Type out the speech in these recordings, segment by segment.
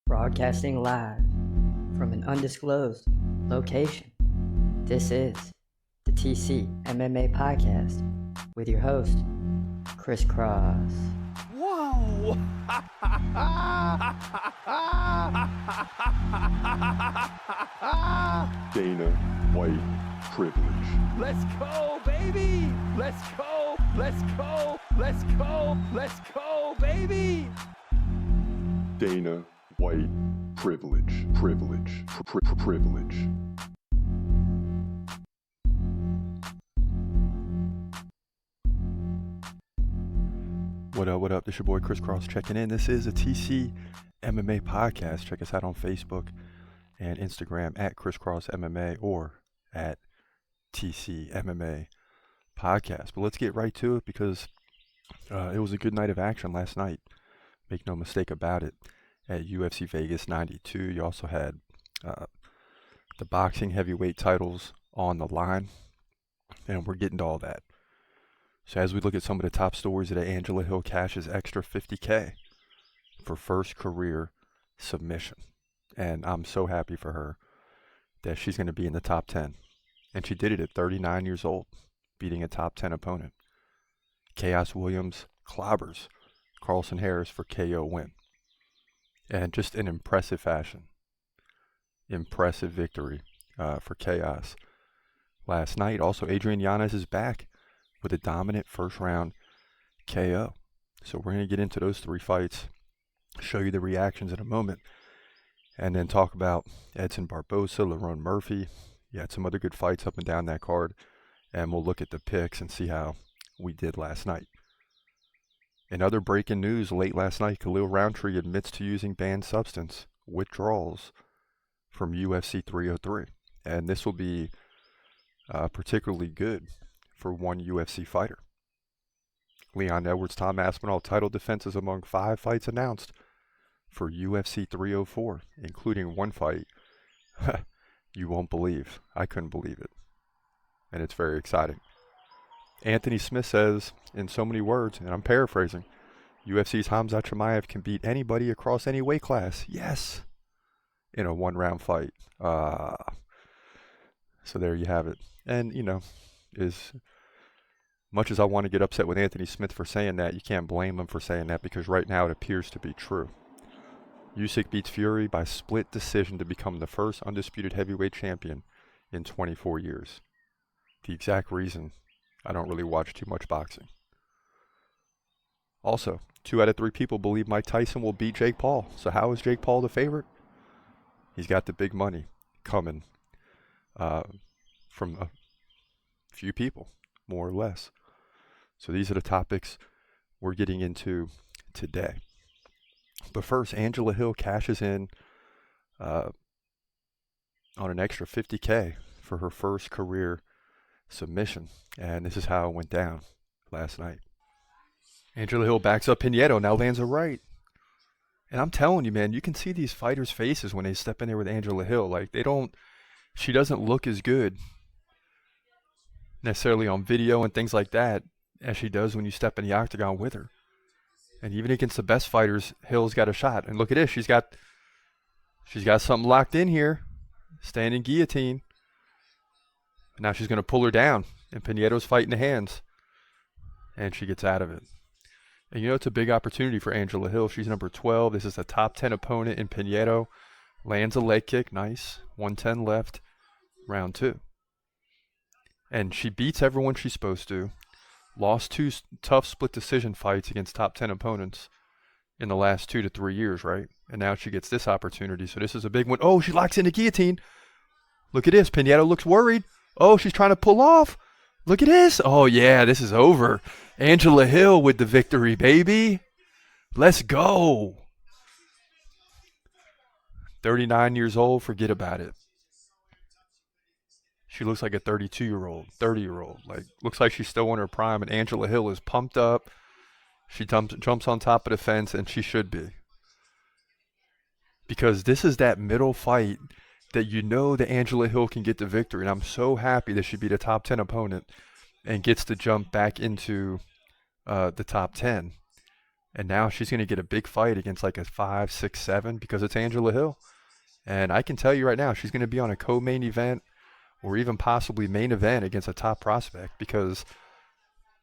broadcasting live from an undisclosed location. This is the TCMMA podcast with your host, Chris Cross. Whoa! Dana White privilege. Let's go, baby! Let's go! Let's go! Let's go! Let's go, baby! Dana White privilege. Privilege. Privilege. What up? This your boy Chris Cross checking in. This is a TCMMA podcast. Check us out on Facebook and Instagram at Chris Cross MMA or at TCMMA podcast. But let's get right to it because it was a good night of action last night. Make no mistake about it. At UFC Vegas 92, you also had the boxing heavyweight titles on the line, and we're getting to all that. So as we look at some of the top stories today, Angela Hill cashes extra $50K for first career submission. And I'm so happy for her that she's going to be in the top 10. And she did it at 39 years old, beating a top 10 opponent. Khaos Williams clobbers Carlson Harris for KO win. And just an impressive fashion. Impressive victory for Khaos last night. Also, Adrian Yanez is back with a dominant first round KO. So we're going to get into those three fights, show you the reactions in a moment, and then talk about Edson Barboza, Lerone Murphy. You had some other good fights up and down that card, and we'll look at the picks and see how we did last night. In other breaking news, late last night, Khalil Roundtree admits to using banned substance, withdrawals from UFC 303. And this will be particularly good for one UFC fighter. Leon Edwards, Tom Aspinall title defenses among 5 fights announced for UFC 304, including one fight you won't believe. I couldn't believe it. And it's very exciting. Anthony Smith says, in so many words, and I'm paraphrasing, UFC's Khamzat Chimaev can beat anybody across any weight class. Yes! In a one-round fight. So there you have it. And, as much as I want to get upset with Anthony Smith for saying that, you can't blame him for saying that because right now it appears to be true. Usyk beats Fury by split decision to become the first undisputed heavyweight champion in 24 years. The exact reason I don't really watch too much boxing. Also, 2 out of 3 people believe Mike Tyson will beat Jake Paul. So how is Jake Paul the favorite? He's got the big money coming from a few people, more or less. So these are the topics we're getting into today. But first, Angela Hill cashes in on an extra $50K for her first career submission. And this is how it went down last night. Angela Hill backs up Pinheiro, now lands a right. And I'm telling you, man, you can see these fighters' faces when they step in there with Angela Hill. Like, she doesn't look as good necessarily on video and things like that as she does when you step in the octagon with her. And even against the best fighters, Hill's got a shot. And look at this, she's got something locked in here, standing guillotine. Now she's going to pull her down, and Pinheiro's fighting the hands, and she gets out of it. And it's a big opportunity for Angela Hill. She's number 12. This is a top 10 opponent in Pinheiro. Lands a leg kick, nice. 110 left, round 2. And she beats everyone she's supposed to. Lost 2 tough split decision fights against top 10 opponents in the last 2 to 3 years, right? And now she gets this opportunity. So this is a big one. Oh, she locks in the guillotine. Look at this. Pinheiro looks worried. Oh, she's trying to pull off. Look at this. Oh, yeah, this is over. Angela Hill with the victory, baby. Let's go. 39 years old, forget about it. She looks like a 32-year-old, 30-year-old. Like, looks like she's still in her prime, and Angela Hill is pumped up. She jumps on top of the fence, and she should be. Because this is that middle fight that that Angela Hill can get the victory. And I'm so happy that she beat a top 10 opponent and gets to jump back into the top 10. And now she's going to get a big fight against like a 5, 6, 7 because it's Angela Hill. And I can tell you right now, she's going to be on a co-main event or even possibly main event against a top prospect because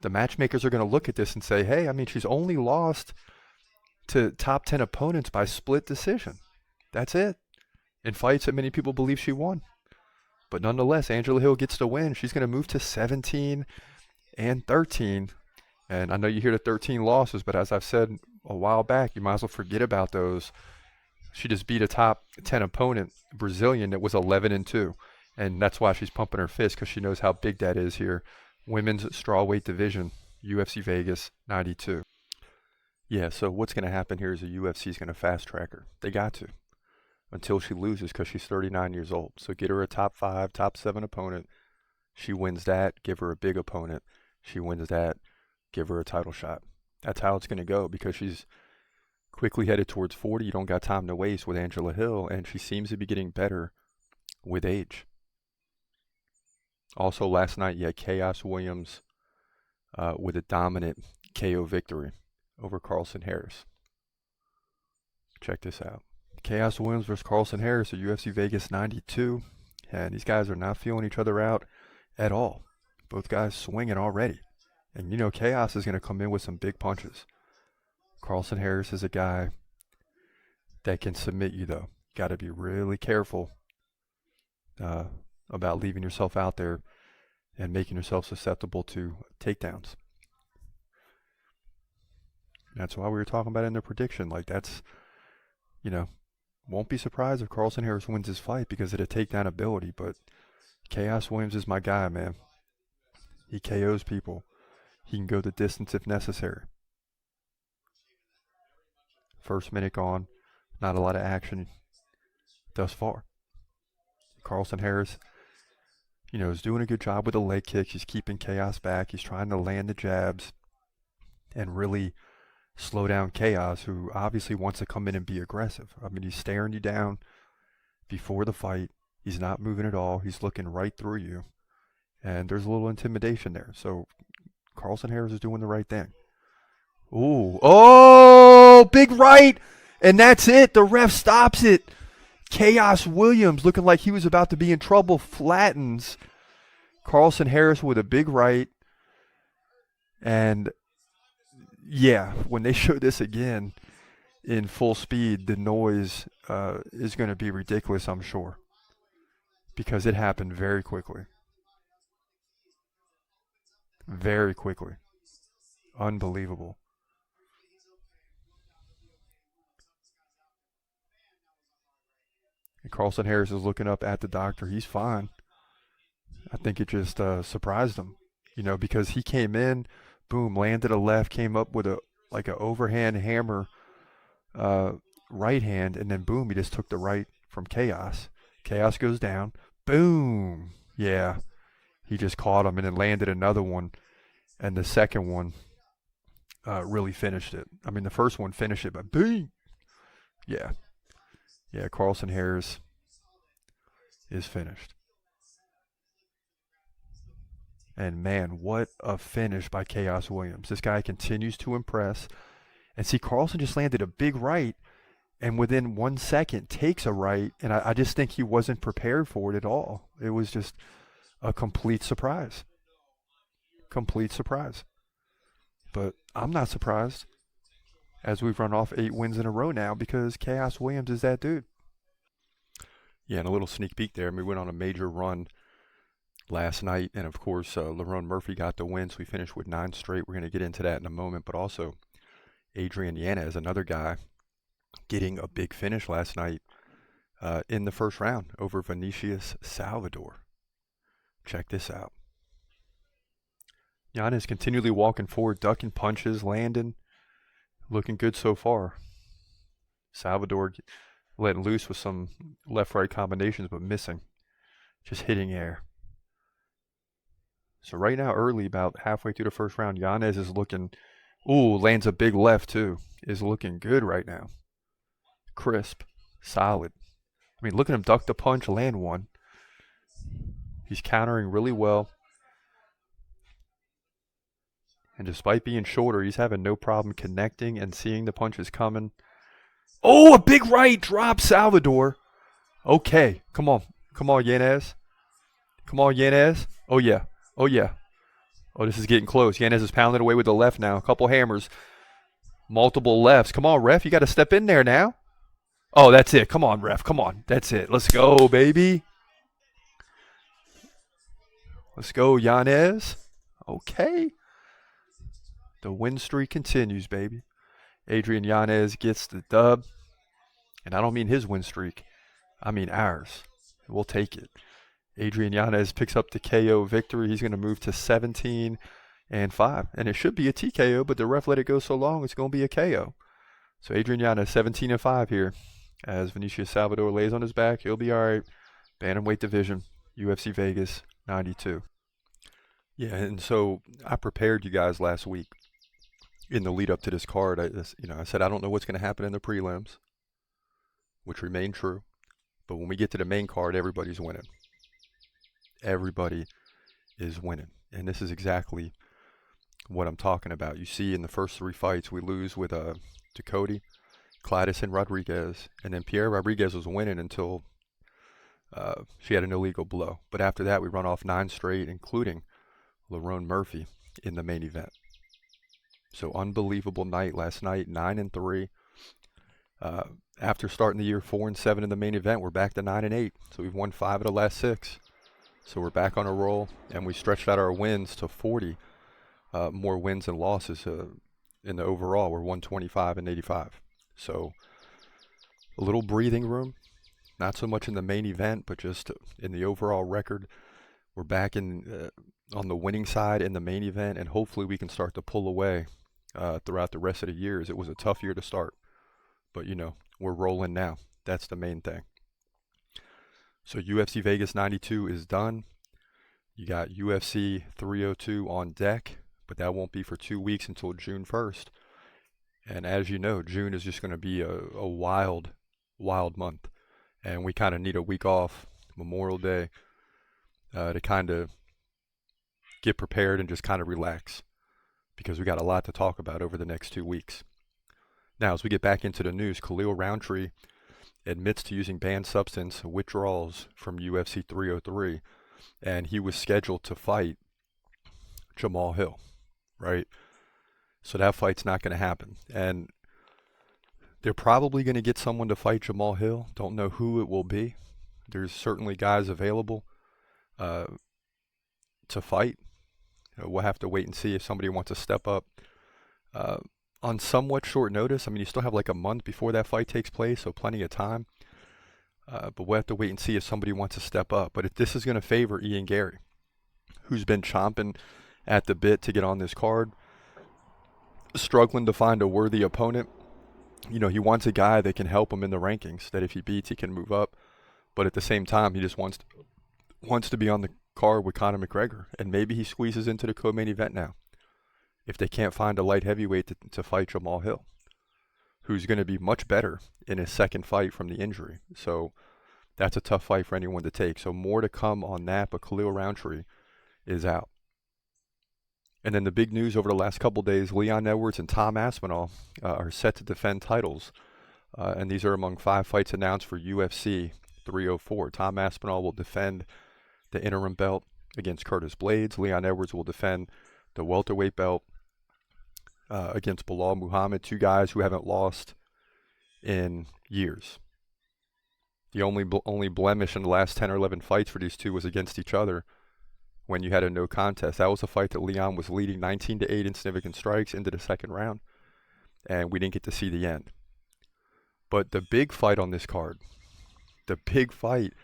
the matchmakers are going to look at this and say, hey, I mean, she's only lost to top 10 opponents by split decision. That's it. In fights that many people believe she won. But nonetheless, Angela Hill gets the win. She's going to move to 17 and 13. And I know you hear the 13 losses, but as I've said a while back, you might as well forget about those. She just beat a top 10 opponent, Brazilian, that was 11 and 2. And that's why she's pumping her fist, because she knows how big that is here. Women's strawweight division, UFC Vegas 92. Yeah, so what's going to happen here is the UFC is going to fast track her. They got to. Until she loses, because she's 39 years old. So get her a top 5, top 7 opponent. She wins that, give her a big opponent. She wins that, give her a title shot. That's how it's going to go, because she's quickly headed towards 40. You don't got time to waste with Angela Hill, and she seems to be getting better with age. Also, last night, you had Khaos Williams with a dominant KO victory over Carlson Harris. Check this out. Khaos Williams versus Carlson Harris at UFC Vegas 92. And these guys are not feeling each other out at all. Both guys swinging already. And you know Khaos is going to come in with some big punches. Carlson Harris is a guy that can submit you, though. Got to be really careful about leaving yourself out there and making yourself susceptible to takedowns. That's why we were talking about it in the prediction. Like, that's, you know, won't be surprised if Carlson Harris wins his fight because of the takedown ability. But Khaos Williams is my guy, man. He KOs people. He can go the distance if necessary. First minute gone. Not a lot of action thus far. Carlson Harris, you know, is doing a good job with the leg kicks. He's keeping Khaos back. He's trying to land the jabs and really slow down Khaos, who obviously wants to come in and be aggressive. I mean, he's staring you down before the fight. He's not moving at all. He's looking right through you. And there's a little intimidation there. So Carlson Harris is doing the right thing. Ooh. Oh, big right. And that's it. The ref stops it. Khaos Williams, looking like he was about to be in trouble, flattens Carlson Harris with a big right. And yeah, when they show this again in full speed, the noise is going to be ridiculous, I'm sure, because it happened very quickly. Very quickly. Unbelievable. And Carlson Harris is looking up at the doctor. He's fine. I think it just surprised him, you know, because he came in, boom, landed a left, came up with an overhand hammer right hand, and then boom, he just took the right from Khaos. Khaos goes down, boom, yeah, he just caught him and then landed another one, and the second one really finished it. I mean, the first one finished it, but boom, yeah, Carlson Harris is finished. And man, what a finish by Khaos Williams. This guy continues to impress. And see, Carlson just landed a big right, and within 1 second takes a right, and I just think he wasn't prepared for it at all. It was just a complete surprise. Complete surprise. But I'm not surprised, as we've run off 8 wins in a row now, because Khaos Williams is that dude. Yeah, and a little sneak peek there. I mean, we went on a major run last night, and of course Lerone Murphy got the win, so we finished with 9 straight. We're going to get into that in a moment, but also Adrian Yanez, another guy, getting a big finish last night in the first round over Vinicius Salvador. Check this out. Yanez continually walking forward, ducking punches, landing, looking good so far. Salvador letting loose with some left-right combinations, but missing, just hitting air. So right now, early, about halfway through the first round, Yanez is looking, ooh, lands a big left too, is looking good right now. Crisp, solid. I mean, look at him duck the punch, land one. He's countering really well. And despite being shorter, he's having no problem connecting and seeing the punches coming. Oh, a big right drop, Salvador. Okay, come on. Come on, Yanez. Come on, Yanez. Oh, yeah. Oh, yeah. Oh, this is getting close. Yanez is pounding away with the left now. A couple hammers. Multiple lefts. Come on, ref. You got to step in there now. Oh, that's it. Come on, ref. Come on. That's it. Let's go, baby. Let's go, Yanez. Okay. The win streak continues, baby. Adrian Yanez gets the dub. And I don't mean his win streak. I mean ours. We'll take it. Adrian Yanez picks up the KO victory. He's going to move to 17-5. And it should be a TKO, but the ref let it go so long, it's going to be a KO. So Adrian Yanez, 17-5 here. As Vinicius Salvador lays on his back, he'll be all right. Bantamweight division, UFC Vegas, 92. Yeah, and so I prepared you guys last week in the lead up to this card. I said I don't know what's going to happen in the prelims, which remained true. But when we get to the main card, everybody's winning. Everybody is winning. And this is exactly what I'm talking about. You see in the first 3 fights, we lose with Ducote, Cladis, and Rodriguez. And then Pierre Rodriguez was winning until she had an illegal blow. But after that, we run off 9 straight, including Lerone Murphy in the main event. So unbelievable night last night, 9-3. After starting the year 4-7 in the main event, we're back to 9-8. So we've won 5 of the last 6. So we're back on a roll, and we stretched out our wins to 40 more wins and losses in the overall. We're 125-85. So a little breathing room, not so much in the main event, but just in the overall record. We're back in on the winning side in the main event, and hopefully we can start to pull away throughout the rest of the years. It was a tough year to start, but we're rolling now. That's the main thing. So UFC Vegas 92 is done. You got UFC 302 on deck, but that won't be for 2 weeks until June 1st. And as you know, June is just going to be a wild, wild month. And we kind of need a week off, Memorial Day, to kind of get prepared and just kind of relax, because we got a lot to talk about over the next 2 weeks. Now, as we get back into the news, Khalil Roundtree admits to using banned substance, withdrawals from UFC 303, and he was scheduled to fight Jamal Hill, right? So that fight's not going to happen. And they're probably going to get someone to fight Jamal Hill. Don't know who it will be. There's certainly guys available to fight. We'll have to wait and see if somebody wants to step up on somewhat short notice. I mean, you still have like a month before that fight takes place, so plenty of time. But we'll have to wait and see if somebody wants to step up. But if this is going to favor Ian Gary, who's been chomping at the bit to get on this card, struggling to find a worthy opponent. He wants a guy that can help him in the rankings, that if he beats, he can move up. But at the same time, he just wants to be on the card with Conor McGregor. And maybe he squeezes into the co-main event now, if they can't find a light heavyweight to fight Jamal Hill, who's going to be much better in his second fight from the injury. So that's a tough fight for anyone to take. So more to come on that, but Khalil Roundtree is out. And then the big news over the last couple days, Leon Edwards and Tom Aspinall are set to defend titles. And these are among 5 fights announced for UFC 304. Tom Aspinall will defend the interim belt against Curtis Blades. Leon Edwards will defend the welterweight belt against Bilal Muhammad, 2 guys who haven't lost in years. The only blemish in the last 10 or 11 fights for these 2 was against each other, when you had a no contest. That was a fight that Leon was leading 19-8 in significant strikes into the second round, and we didn't get to see the end. But the big fight on this card, the big fight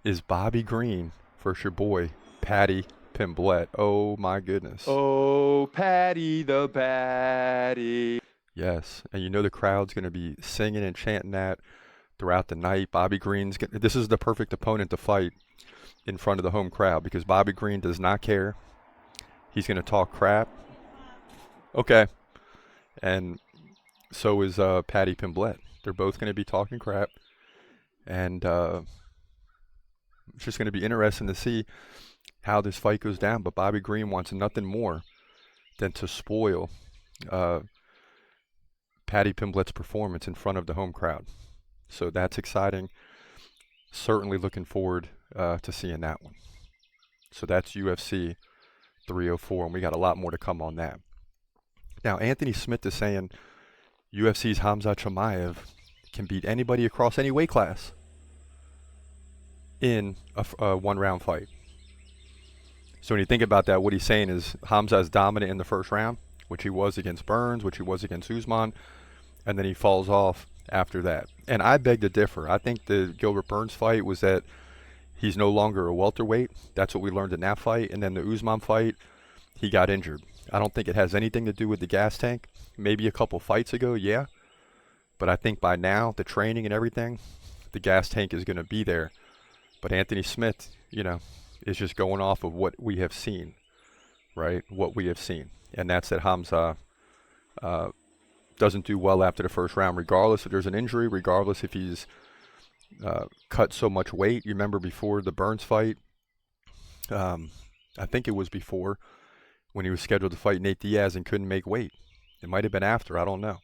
is Bobby Green versus your boy, Paddy Pimblett. Oh my goodness. Oh, Patty the Patty. Yes, and the crowd's going to be singing and chanting that throughout the night. Bobby Green's this is the perfect opponent to fight in front of the home crowd, because Bobby Green does not care. He's going to talk crap. Okay. And so is Paddy Pimblett. They're both going to be talking crap. And it's just going to be interesting to see how this fight goes down. But Bobby Green wants nothing more than to spoil Paddy Pimblett's performance in front of the home crowd. So that's exciting. Certainly looking forward to seeing that one. So that's UFC 304, and we got a lot more to come on that. Now, Anthony Smith is saying UFC's Khamzat Chimaev can beat anybody across any weight class in a one-round fight. So when you think about that, what he's saying is Khamzat is dominant in the first round, which he was against Burns, which he was against Usman, and then he falls off after that. And I beg to differ. I think the Gilbert Burns fight was that he's no longer a welterweight. That's what we learned in that fight. And then the Usman fight, he got injured. I don't think it has anything to do with the gas tank. Maybe a couple fights ago, yeah. But I think by now, the training and everything, the gas tank is going to be there. But Anthony Smith, is just going off of what we have seen, right? What we have seen. And that's that Khamzat doesn't do well after the first round, regardless if there's an injury, regardless if he's cut so much weight. You remember before the Burns fight, I think it was before, when he was scheduled to fight Nate Diaz and couldn't make weight. It might have been after, I don't know.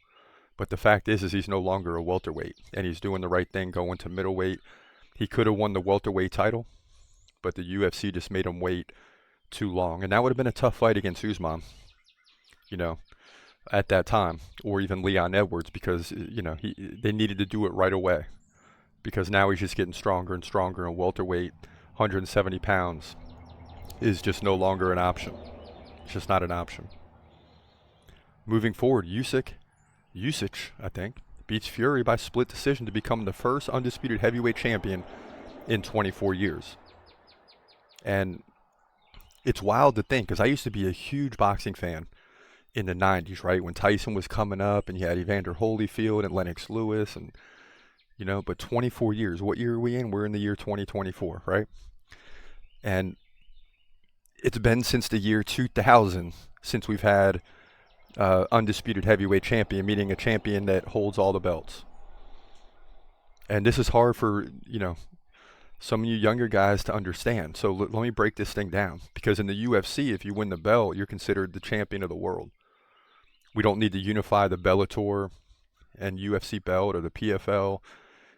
But the fact is he's no longer a welterweight, and he's doing the right thing going to middleweight. He could have won the welterweight title, but the UFC just made him wait too long. And that would have been a tough fight against Usman, at that time, or even Leon Edwards, because, they needed to do it right away, because now he's just getting stronger and stronger, and welterweight, 170 pounds, is just no longer an option. It's just not an option. Moving forward, Usyk, I think, beats Fury by split decision to become the first undisputed heavyweight champion in 24 years. And it's wild to think, because I used to be a huge boxing fan in the 90s, right? When Tyson was coming up and you had Evander Holyfield and Lennox Lewis, and, but 24 years. What year are we in? We're in the year 2024, right? And it's been since the year 2000 since we've had undisputed heavyweight champion, meaning a champion that holds all the belts. And this is hard for, some of you younger guys to understand. So let me break this thing down. Because in the UFC, if you win the belt, you're considered the champion of the world. We don't need to unify the Bellator and UFC belt or the PFL.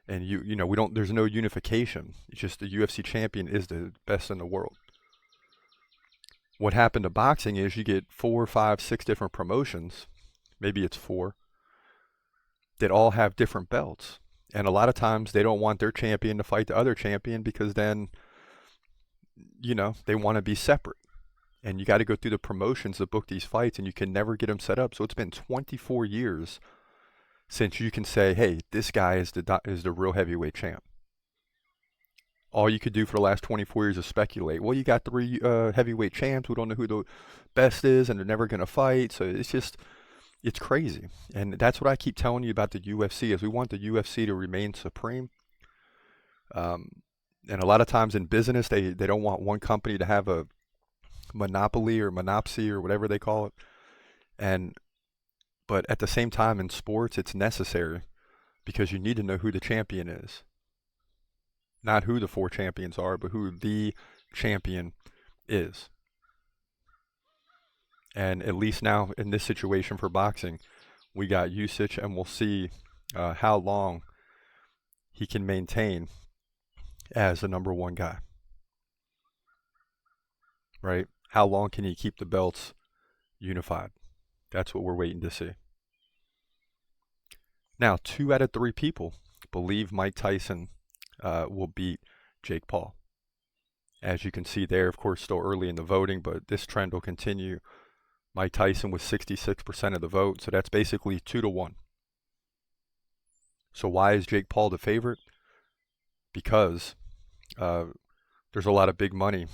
And we don't, there's no unification. It's just the UFC champion is the best in the world. What happened to boxing is you get 4, 5, 6 different promotions. Maybe it's 4 that all have different belts. And a lot of times they don't want their champion to fight the other champion, because then, they want to be separate. And you got to go through the promotions to book these fights, and you can never get them set up. So it's been 24 years since you can say, hey, this guy is the real heavyweight champ. All you could do for the last 24 years is speculate. Well, you got 3 heavyweight champs. We don't know who the best is, and they're never going to fight. So it's crazy. And that's what I keep telling you about the UFC, is we want the UFC to remain supreme. And a lot of times in business, they don't want one company to have a monopoly or monopsy or whatever they call it. But at the same time in sports, it's necessary, because you need to know who the champion is. Not who the 4 champions are, but who the champion is. And at least now in this situation for boxing, we got Usyk, and we'll see how long he can maintain as the number 1 guy. Right? How long can he keep the belts unified? That's what we're waiting to see. Now, 2 out of 3 people believe Mike Tyson will beat Jake Paul. As you can see there, of course, still early in the voting, but this trend will continue. Mike Tyson with 66% of the vote, so that's basically 2-1. So why is Jake Paul the favorite? Because there's a lot of big money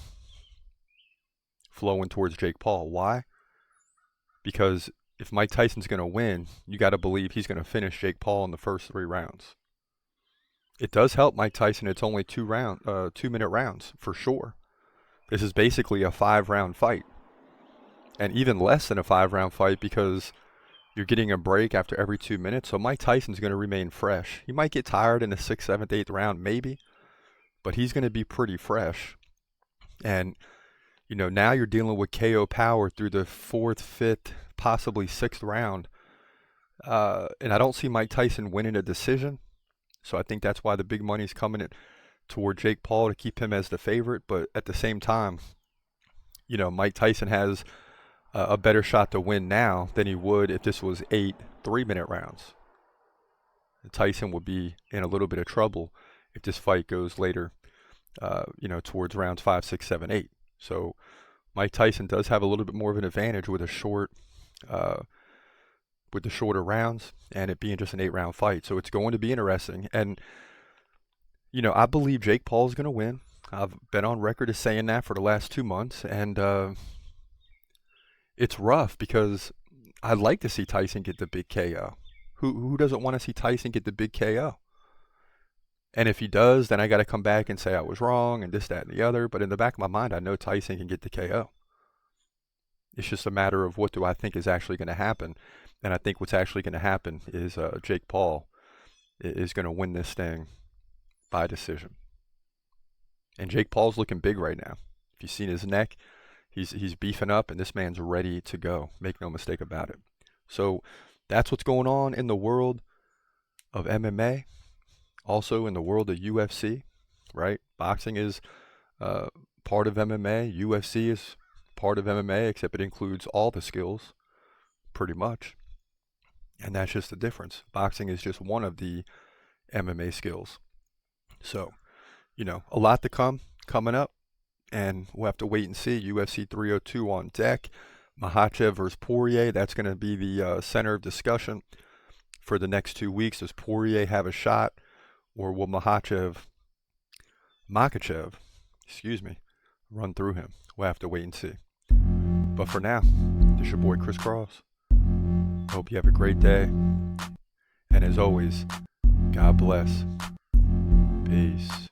flowing towards Jake Paul. Why? Because if Mike Tyson's going to win, you got to believe he's going to finish Jake Paul in the first 3 rounds. It does help Mike Tyson. It's only 2-minute rounds for sure. This is basically a 5-round fight. And even less than a 5-round fight, because you're getting a break after every 2 minutes. So Mike Tyson's going to remain fresh. He might get tired in the 6th, 7th, 8th round, maybe. But he's going to be pretty fresh. And, Now you're dealing with KO power through the 4th, 5th, possibly 6th round. And I don't see Mike Tyson winning a decision. So I think that's why the big money's coming in toward Jake Paul to keep him as the favorite. But at the same time, Mike Tyson has a better shot to win now than he would if this was 8 3-minute rounds. Tyson would be in a little bit of trouble if this fight goes later, towards rounds 5, 6, 7, 8. So Mike Tyson does have a little bit more of an advantage with the shorter rounds and it being just an 8-round fight. So it's going to be interesting. And, I believe Jake Paul is going to win. I've been on record as saying that for the last 2 months. And it's rough because I'd like to see Tyson get the big KO. Who doesn't want to see Tyson get the big KO? And if he does, then I got to come back and say I was wrong and this, that, and the other. But in the back of my mind, I know Tyson can get the KO. It's just a matter of what do I think is actually going to happen. And I think what's actually going to happen is Jake Paul is going to win this thing by decision. And Jake Paul's looking big right now. If you've seen his neck, he's beefing up, and this man's ready to go. Make no mistake about it. So that's what's going on in the world of MMA. Also in the world of UFC, right? Boxing is part of MMA. UFC is part of MMA, except it includes all the skills, pretty much. And that's just the difference. Boxing is just one of the MMA skills. So, a lot to coming up. And we'll have to wait and see. UFC 302 on deck. Makhachev versus Poirier. That's going to be the center of discussion for the next 2 weeks. Does Poirier have a shot? Or will Makhachev, run through him? We'll have to wait and see. But for now, this is your boy Chris Cross. Hope you have a great day. And as always, God bless. Peace.